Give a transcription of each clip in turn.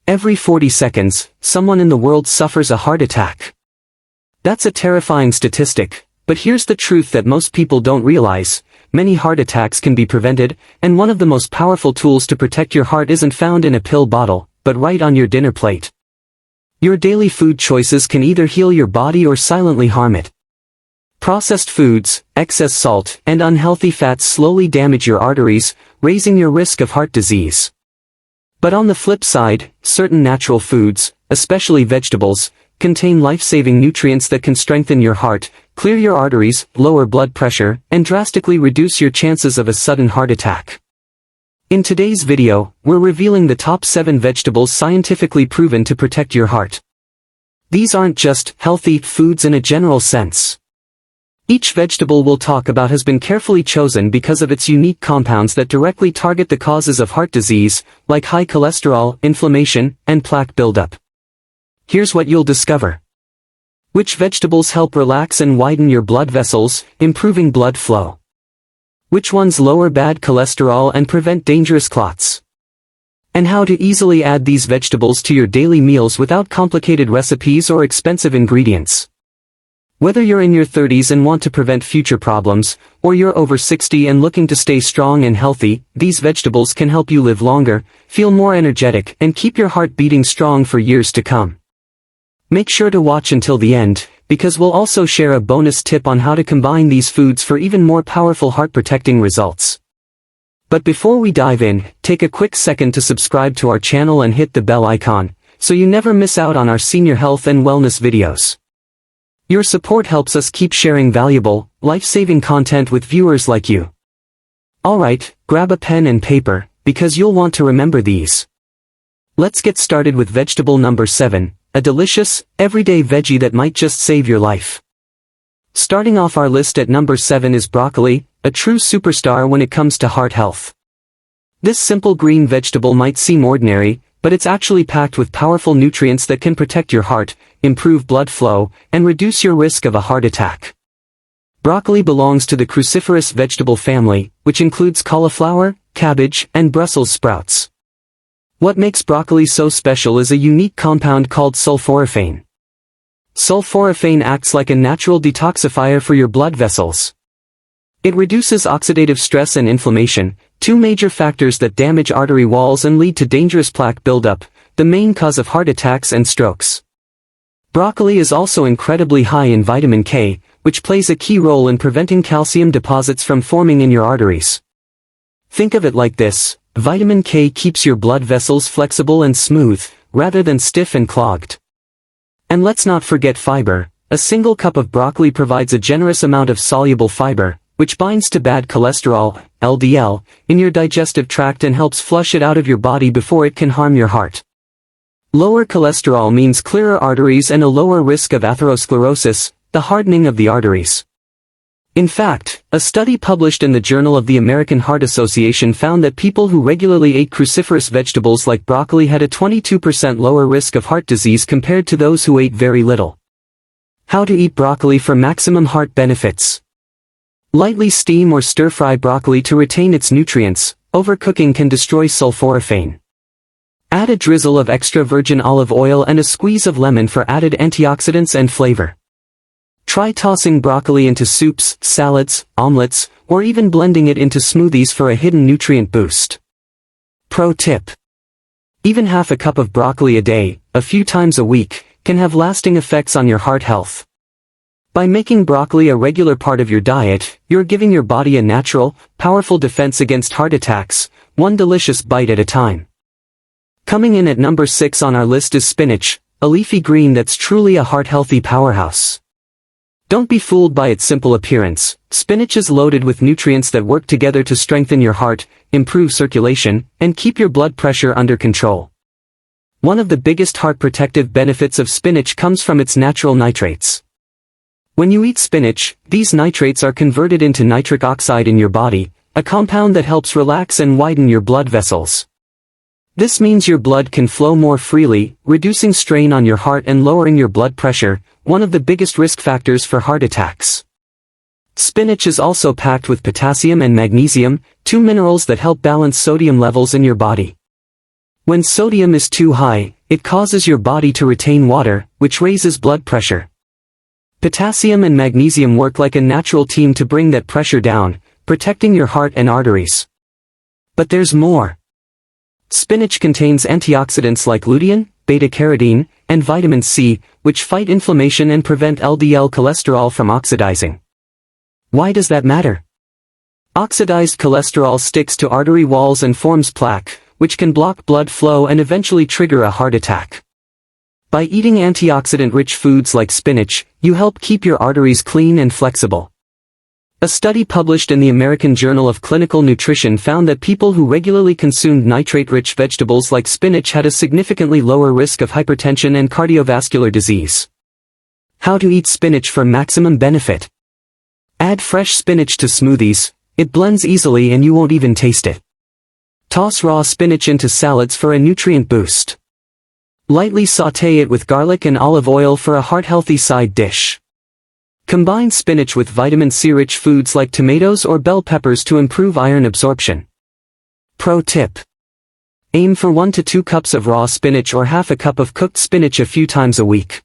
Every 40 seconds, someone in the world suffers a heart attack. That's a terrifying statistic, but here's the truth that most people don't realize. Many heart attacks can be prevented, and one of the most powerful tools to protect your heart isn't found in a pill bottle, but right on your dinner plate. Your daily food choices can either heal your body or silently harm it. Processed foods, excess salt, and unhealthy fats slowly damage your arteries, raising your risk of heart disease. But on the flip side, certain natural foods, especially vegetables, contain life-saving nutrients that can strengthen your heart, clear your arteries, lower blood pressure, and drastically reduce your chances of a sudden heart attack. In today's video, we're revealing the top 7 vegetables scientifically proven to protect your heart. These aren't just healthy foods in a general sense. Each vegetable we'll talk about has been carefully chosen because of its unique compounds that directly target the causes of heart disease, like high cholesterol, inflammation, and plaque buildup. Here's what you'll discover. Which vegetables help relax and widen your blood vessels, improving blood flow? Which ones lower bad cholesterol and prevent dangerous clots? And how to easily add these vegetables to your daily meals without complicated recipes or expensive ingredients. Whether you're in your 30s and want to prevent future problems, or you're over 60 and looking to stay strong and healthy, these vegetables can help you live longer, feel more energetic, and keep your heart beating strong for years to come. Make sure to watch until the end, because we'll also share a bonus tip on how to combine these foods for even more powerful heart-protecting results. But before we dive in, take a quick second to subscribe to our channel and hit the bell icon, so you never miss out on our senior health and wellness videos. Your support helps us keep sharing valuable, life-saving content with viewers like you. Alright, grab a pen and paper, because you'll want to remember these. Let's get started with vegetable number 7, a delicious, everyday veggie that might just save your life. Starting off our list at number 7 is broccoli, a true superstar when it comes to heart health. This simple green vegetable might seem ordinary, but it's actually packed with powerful nutrients that can protect your heart, improve blood flow, and reduce your risk of a heart attack. Broccoli belongs to the cruciferous vegetable family, which includes cauliflower, cabbage, and Brussels sprouts. What makes broccoli so special is a unique compound called sulforaphane. Sulforaphane acts like a natural detoxifier for your blood vessels. It reduces oxidative stress and inflammation, two major factors that damage artery walls and lead to dangerous plaque buildup, the main cause of heart attacks and strokes. Broccoli is also incredibly high in vitamin K, which plays a key role in preventing calcium deposits from forming in your arteries. Think of it like this: vitamin K keeps your blood vessels flexible and smooth, rather than stiff and clogged. And let's not forget fiber. A single cup of broccoli provides a generous amount of soluble fiber, which binds to bad cholesterol, LDL, in your digestive tract and helps flush it out of your body before it can harm your heart. Lower cholesterol means clearer arteries and a lower risk of atherosclerosis, the hardening of the arteries. In fact, a study published in the Journal of the American Heart Association found that people who regularly ate cruciferous vegetables like broccoli had a 22% lower risk of heart disease compared to those who ate very little. How to eat broccoli for maximum heart benefits. Lightly steam or stir-fry broccoli to retain its nutrients. Overcooking can destroy sulforaphane. Add a drizzle of extra virgin olive oil and a squeeze of lemon for added antioxidants and flavor. Try tossing broccoli into soups, salads, omelets, or even blending it into smoothies for a hidden nutrient boost. Pro tip: even half a cup of broccoli a day, a few times a week, can have lasting effects on your heart health. By making broccoli a regular part of your diet, you're giving your body a natural, powerful defense against heart attacks, one delicious bite at a time. Coming in at number 6 on our list is spinach, a leafy green that's truly a heart-healthy powerhouse. Don't be fooled by its simple appearance. Spinach is loaded with nutrients that work together to strengthen your heart, improve circulation, and keep your blood pressure under control. One of the biggest heart protective benefits of spinach comes from its natural nitrates. When you eat spinach, these nitrates are converted into nitric oxide in your body, a compound that helps relax and widen your blood vessels. This means your blood can flow more freely, reducing strain on your heart and lowering your blood pressure, one of the biggest risk factors for heart attacks. Spinach is also packed with potassium and magnesium, two minerals that help balance sodium levels in your body. When sodium is too high, it causes your body to retain water, which raises blood pressure. Potassium and magnesium work like a natural team to bring that pressure down, protecting your heart and arteries. But there's more. Spinach contains antioxidants like lutein, beta-carotene, and vitamin C, which fight inflammation and prevent LDL cholesterol from oxidizing. Why does that matter? Oxidized cholesterol sticks to artery walls and forms plaque, which can block blood flow and eventually trigger a heart attack. By eating antioxidant-rich foods like spinach, you help keep your arteries clean and flexible. A study published in the American Journal of Clinical Nutrition found that people who regularly consumed nitrate-rich vegetables like spinach had a significantly lower risk of hypertension and cardiovascular disease. How to eat spinach for maximum benefit? Add fresh spinach to smoothies. It blends easily and you won't even taste it. Toss raw spinach into salads for a nutrient boost. Lightly sauté it with garlic and olive oil for a heart-healthy side dish. Combine spinach with vitamin C-rich foods like tomatoes or bell peppers to improve iron absorption. Pro tip. Aim for 1 to 2 cups of raw spinach or half a cup of cooked spinach a few times a week.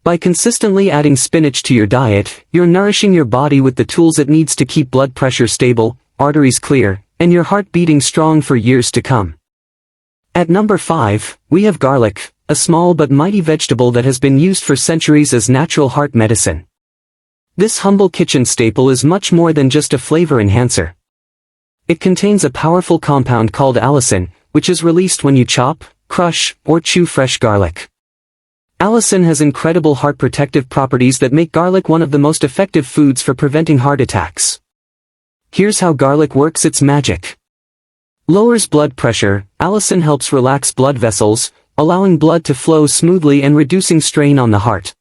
By consistently adding spinach to your diet, you're nourishing your body with the tools it needs to keep blood pressure stable, arteries clear, and your heart beating strong for years to come. At number 5, we have garlic, a small but mighty vegetable that has been used for centuries as natural heart medicine. This humble kitchen staple is much more than just a flavor enhancer. It contains a powerful compound called allicin, which is released when you chop, crush, or chew fresh garlic. Allicin has incredible heart protective properties that make garlic one of the most effective foods for preventing heart attacks. Here's how garlic works its magic. Lowers blood pressure. Allicin helps relax blood vessels, allowing blood to flow smoothly and reducing strain on the heart.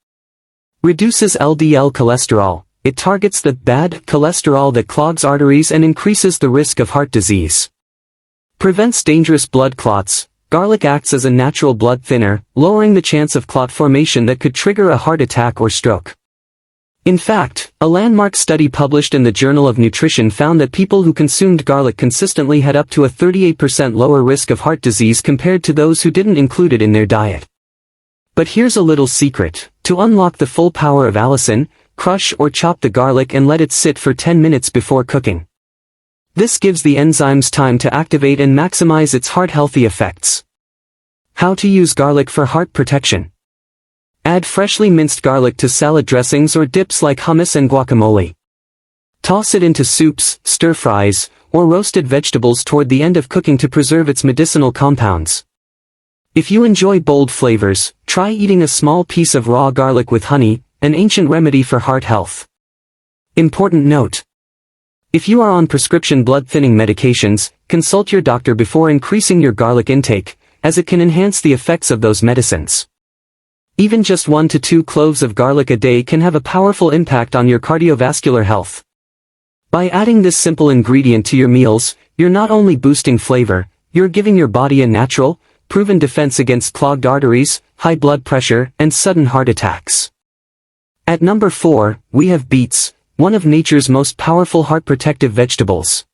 Reduces LDL cholesterol. It targets the bad cholesterol that clogs arteries and increases the risk of heart disease. Prevents dangerous blood clots. Garlic acts as a natural blood thinner, lowering the chance of clot formation that could trigger a heart attack or stroke. In fact, a landmark study published in the Journal of Nutrition found that people who consumed garlic consistently had up to a 38% lower risk of heart disease compared to those who didn't include it in their diet. But here's a little secret. To unlock the full power of allicin, crush or chop the garlic and let it sit for 10 minutes before cooking. This gives the enzymes time to activate and maximize its heart-healthy effects. How to use garlic for heart protection. Add freshly minced garlic to salad dressings or dips like hummus and guacamole. Toss it into soups, stir-fries, or roasted vegetables toward the end of cooking to preserve its medicinal compounds. If you enjoy bold flavors, try eating a small piece of raw garlic with honey, an ancient remedy for heart health. Important note. If you are on prescription blood-thinning medications, consult your doctor before increasing your garlic intake, as it can enhance the effects of those medicines. Even just 1 to 2 cloves of garlic a day can have a powerful impact on your cardiovascular health. By adding this simple ingredient to your meals, you're not only boosting flavor, you're giving your body a natural, proven defense against clogged arteries, high blood pressure, and sudden heart attacks. At number 4, we have beets, one of nature's most powerful heart-protective vegetables.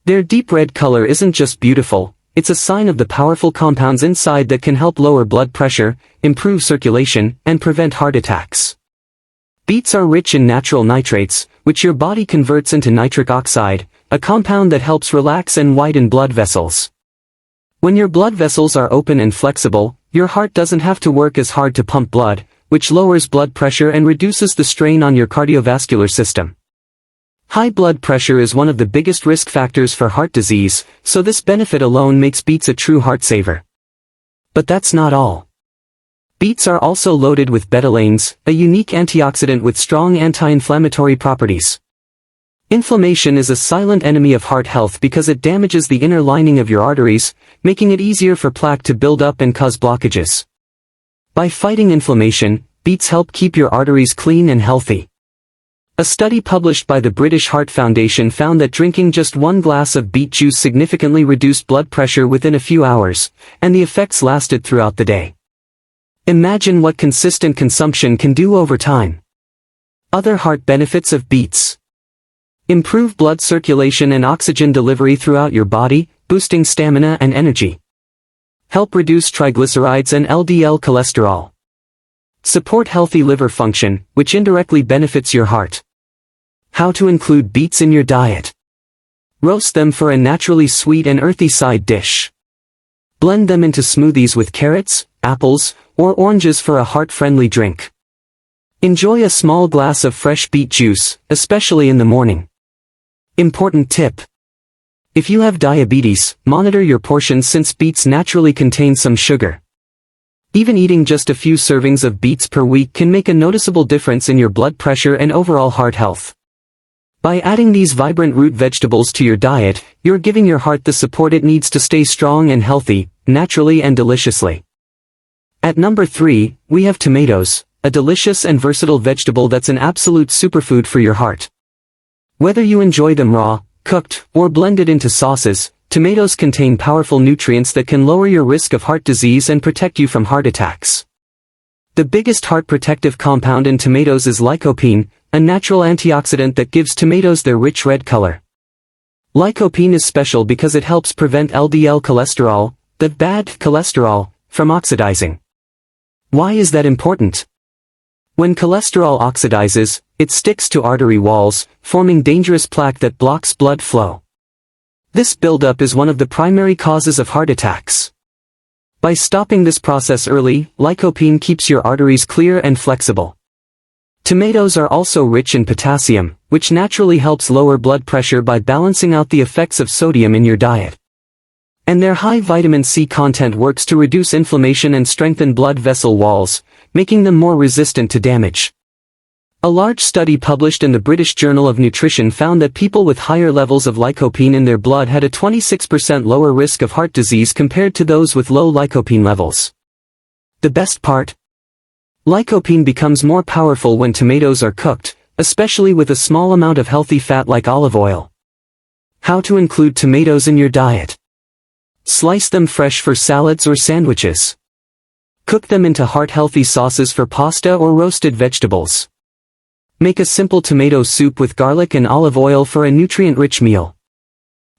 Their deep red color isn't just beautiful, it's a sign of the powerful compounds inside that can help lower blood pressure, improve circulation, and prevent heart attacks. Beets are rich in natural nitrates, which your body converts into nitric oxide, a compound that helps relax and widen blood vessels. When your blood vessels are open and flexible, your heart doesn't have to work as hard to pump blood, which lowers blood pressure and reduces the strain on your cardiovascular system. High blood pressure is one of the biggest risk factors for heart disease, so this benefit alone makes beets a true heart saver. But that's not all. Beets are also loaded with betalains, a unique antioxidant with strong anti-inflammatory properties. Inflammation is a silent enemy of heart health because it damages the inner lining of your arteries, making it easier for plaque to build up and cause blockages. By fighting inflammation, beets help keep your arteries clean and healthy. A study published by the British Heart Foundation found that drinking just 1 glass of beet juice significantly reduced blood pressure within a few hours, and the effects lasted throughout the day. Imagine what consistent consumption can do over time. Other heart benefits of beets. Improve blood circulation and oxygen delivery throughout your body, boosting stamina and energy. Help reduce triglycerides and LDL cholesterol. Support healthy liver function, which indirectly benefits your heart. How to include beets in your diet. Roast them for a naturally sweet and earthy side dish. Blend them into smoothies with carrots, apples, or oranges for a heart-friendly drink. Enjoy a small glass of fresh beet juice, especially in the morning. Important tip. If you have diabetes, monitor your portions since beets naturally contain some sugar. Even eating just a few servings of beets per week can make a noticeable difference in your blood pressure and overall heart health. By adding these vibrant root vegetables to your diet, you're giving your heart the support it needs to stay strong and healthy, naturally and deliciously. At number 3, we have tomatoes, a delicious and versatile vegetable that's an absolute superfood for your heart. Whether you enjoy them raw, cooked, or blended into sauces, tomatoes contain powerful nutrients that can lower your risk of heart disease and protect you from heart attacks. The biggest heart protective compound in tomatoes is lycopene, a natural antioxidant that gives tomatoes their rich red color. Lycopene is special because it helps prevent LDL cholesterol, the bad cholesterol, from oxidizing. Why is that important? When cholesterol oxidizes, it sticks to artery walls, forming dangerous plaque that blocks blood flow. This buildup is one of the primary causes of heart attacks. By stopping this process early, lycopene keeps your arteries clear and flexible. Tomatoes are also rich in potassium, which naturally helps lower blood pressure by balancing out the effects of sodium in your diet. And their high vitamin C content works to reduce inflammation and strengthen blood vessel walls, making them more resistant to damage. A large study published in the British Journal of Nutrition found that people with higher levels of lycopene in their blood had a 26% lower risk of heart disease compared to those with low lycopene levels. The best part? Lycopene becomes more powerful when tomatoes are cooked, especially with a small amount of healthy fat like olive oil. How to include tomatoes in your diet. Slice them fresh for salads or sandwiches. Cook them into heart-healthy sauces for pasta or roasted vegetables. Make a simple tomato soup with garlic and olive oil for a nutrient-rich meal.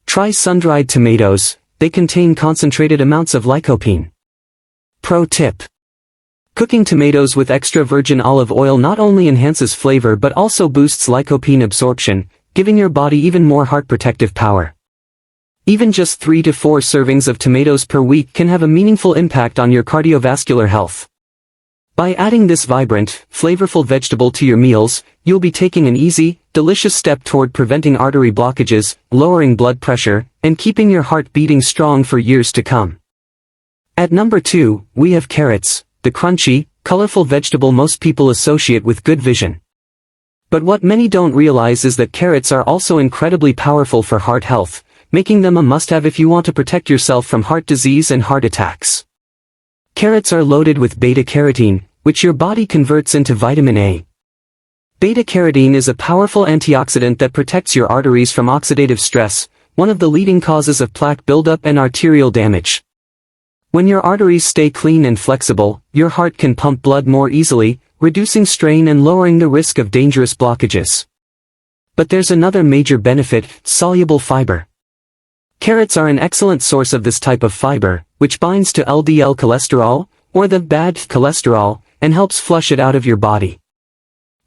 Try sun-dried tomatoes, they contain concentrated amounts of lycopene. Pro tip. Cooking tomatoes with extra virgin olive oil not only enhances flavor but also boosts lycopene absorption, giving your body even more heart protective power. Even just 3 to 4 servings of tomatoes per week can have a meaningful impact on your cardiovascular health. By adding this vibrant, flavorful vegetable to your meals, you'll be taking an easy, delicious step toward preventing artery blockages, lowering blood pressure, and keeping your heart beating strong for years to come. At number 2, we have carrots, the crunchy, colorful vegetable most people associate with good vision. But what many don't realize is that carrots are also incredibly powerful for heart health, making them a must-have if you want to protect yourself from heart disease and heart attacks. Carrots are loaded with beta-carotene, which your body converts into vitamin A. Beta-carotene is a powerful antioxidant that protects your arteries from oxidative stress, one of the leading causes of plaque buildup and arterial damage. When your arteries stay clean and flexible, your heart can pump blood more easily, reducing strain and lowering the risk of dangerous blockages. But there's another major benefit: soluble fiber. Carrots are an excellent source of this type of fiber, which binds to LDL cholesterol, or the bad cholesterol, and helps flush it out of your body.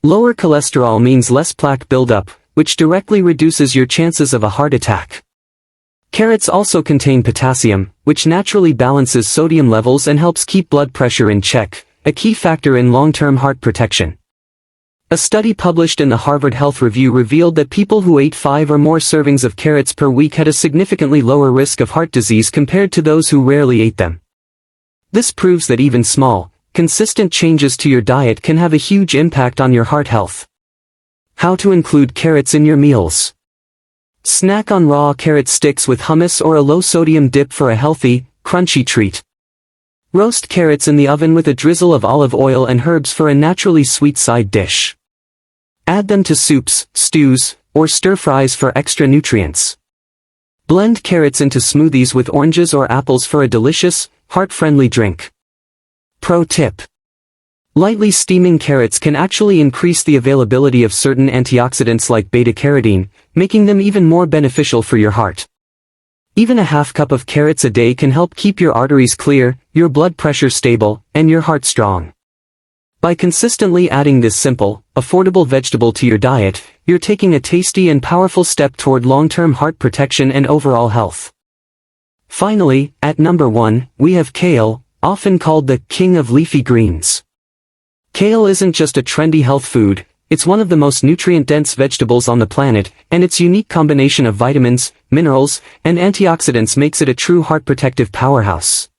Lower cholesterol means less plaque buildup, which directly reduces your chances of a heart attack. Carrots also contain potassium, which naturally balances sodium levels and helps keep blood pressure in check, a key factor in long-term heart protection. A study published in the Harvard Health Review revealed that people who ate 5 or more servings of carrots per week had a significantly lower risk of heart disease compared to those who rarely ate them. This proves that even small, consistent changes to your diet can have a huge impact on your heart health. How to include carrots in your meals. Snack on raw carrot sticks with hummus or a low-sodium dip for a healthy, crunchy treat. Roast carrots in the oven with a drizzle of olive oil and herbs for a naturally sweet side dish. Add them to soups, stews, or stir-fries for extra nutrients. Blend carrots into smoothies with oranges or apples for a delicious, heart-friendly drink. Pro tip. Lightly steaming carrots can actually increase the availability of certain antioxidants like beta-carotene, making them even more beneficial for your heart. Even a half cup of carrots a day can help keep your arteries clear, your blood pressure stable, and your heart strong. By consistently adding this simple, affordable vegetable to your diet, you're taking a tasty and powerful step toward long-term heart protection and overall health. Finally, at number 1, we have kale, often called the king of leafy greens. Kale isn't just a trendy health food, it's one of the most nutrient-dense vegetables on the planet, and its unique combination of vitamins, minerals, and antioxidants makes it a true heart protective powerhouse.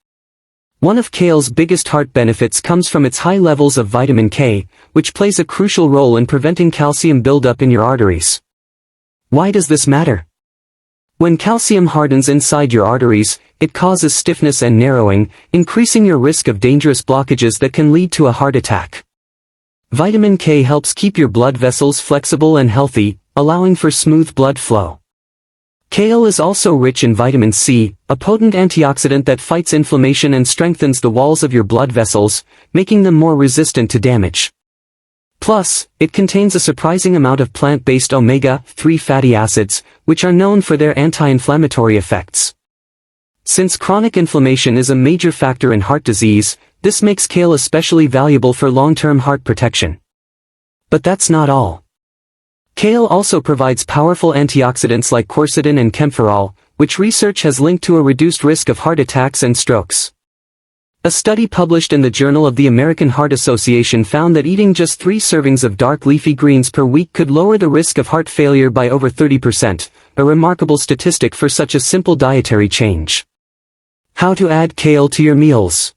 One of kale's biggest heart benefits comes from its high levels of vitamin K, which plays a crucial role in preventing calcium buildup in your arteries. Why does this matter? When calcium hardens inside your arteries, it causes stiffness and narrowing, increasing your risk of dangerous blockages that can lead to a heart attack. Vitamin K helps keep your blood vessels flexible and healthy, allowing for smooth blood flow. Kale is also rich in vitamin C, a potent antioxidant that fights inflammation and strengthens the walls of your blood vessels, making them more resistant to damage. Plus, it contains a surprising amount of plant-based omega-3 fatty acids, which are known for their anti-inflammatory effects. Since chronic inflammation is a major factor in heart disease, this makes kale especially valuable for long-term heart protection. But that's not all. Kale also provides powerful antioxidants like quercetin and camphorol, which research has linked to a reduced risk of heart attacks and strokes. A study published in the Journal of the American Heart Association found that eating just 3 servings of dark leafy greens per week could lower the risk of heart failure by over 30%, a remarkable statistic for such a simple dietary change. How to add kale to your meals.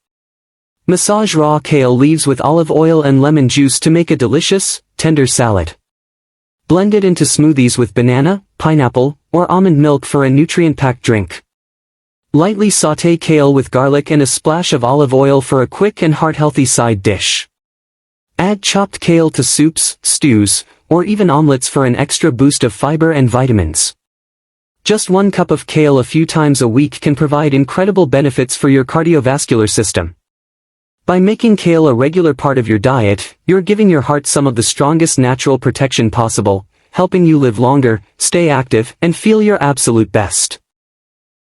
Massage raw kale leaves with olive oil and lemon juice to make a delicious, tender salad. Blend it into smoothies with banana, pineapple, or almond milk for a nutrient-packed drink. Lightly sauté kale with garlic and a splash of olive oil for a quick and heart-healthy side dish. Add chopped kale to soups, stews, or even omelets for an extra boost of fiber and vitamins. Just 1 cup of kale a few times a week can provide incredible benefits for your cardiovascular system. By making kale a regular part of your diet, you're giving your heart some of the strongest natural protection possible, helping you live longer, stay active, and feel your absolute best.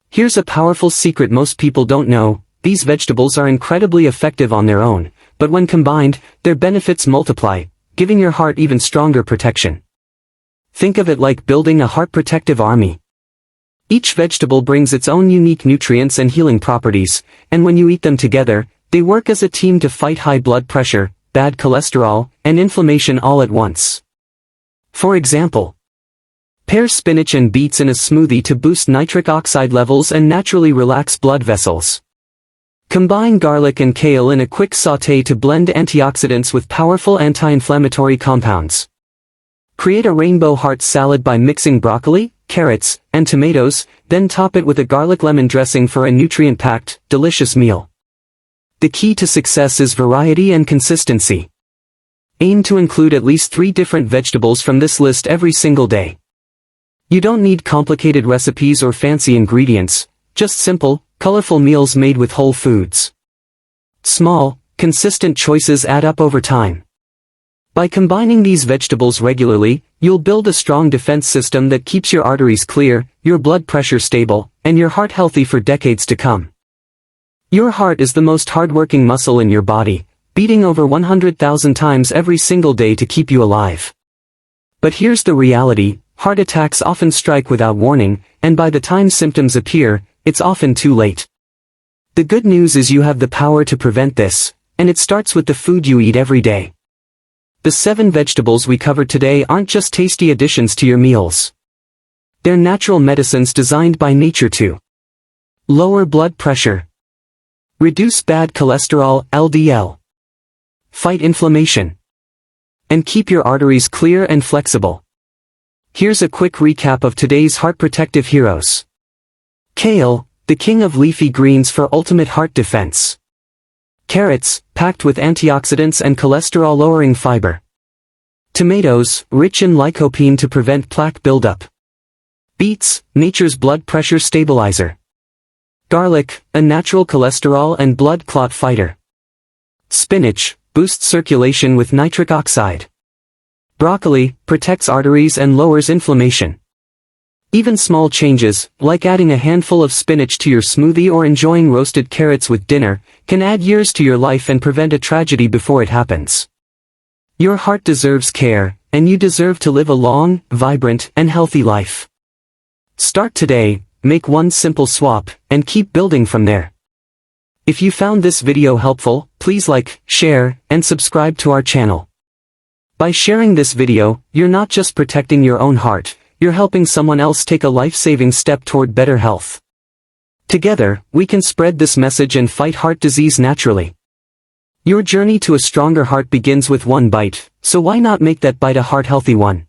Here's a powerful secret most people don't know: these vegetables are incredibly effective on their own, but when combined, their benefits multiply, giving your heart even stronger protection. Think of it like building a heart protective army. Each vegetable brings its own unique nutrients and healing properties, and when you eat them together, they work as a team to fight high blood pressure, bad cholesterol, and inflammation all at once. For example, pair spinach and beets in a smoothie to boost nitric oxide levels and naturally relax blood vessels. Combine garlic and kale in a quick sauté to blend antioxidants with powerful anti-inflammatory compounds. Create a rainbow heart salad by mixing broccoli, carrots, and tomatoes, then top it with a garlic lemon dressing for a nutrient-packed, delicious meal. The key to success is variety and consistency. Aim to include at least 3 different vegetables from this list every single day. You don't need complicated recipes or fancy ingredients, just simple, colorful meals made with whole foods. Small, consistent choices add up over time. By combining these vegetables regularly, you'll build a strong defense system that keeps your arteries clear, your blood pressure stable, and your heart healthy for decades to come. Your heart is the most hardworking muscle in your body, beating over 100,000 times every single day to keep you alive. But here's the reality: heart attacks often strike without warning, and by the time symptoms appear, it's often too late. The good news is you have the power to prevent this, and it starts with the food you eat every day. The 7 vegetables we covered today aren't just tasty additions to your meals. They're natural medicines designed by nature to lower blood pressure, reduce bad cholesterol, LDL, fight inflammation, and keep your arteries clear and flexible. Here's a quick recap of today's heart protective heroes. Kale, the king of leafy greens for ultimate heart defense. Carrots, packed with antioxidants and cholesterol-lowering fiber. Tomatoes, rich in lycopene to prevent plaque buildup. Beets, nature's blood pressure stabilizer. Garlic, a natural cholesterol and blood clot fighter. Spinach, boosts circulation with nitric oxide. Broccoli, protects arteries and lowers inflammation. Even small changes, like adding a handful of spinach to your smoothie or enjoying roasted carrots with dinner, can add years to your life and prevent a tragedy before it happens. Your heart deserves care, and you deserve to live a long, vibrant, and healthy life. Start today, make one simple swap, and keep building from there. If you found this video helpful, please like, share, and subscribe to our channel. By sharing this video, you're not just protecting your own heart, you're helping someone else take a life-saving step toward better health. Together, we can spread this message and fight heart disease naturally. Your journey to a stronger heart begins with one bite, so why not make that bite a heart-healthy one?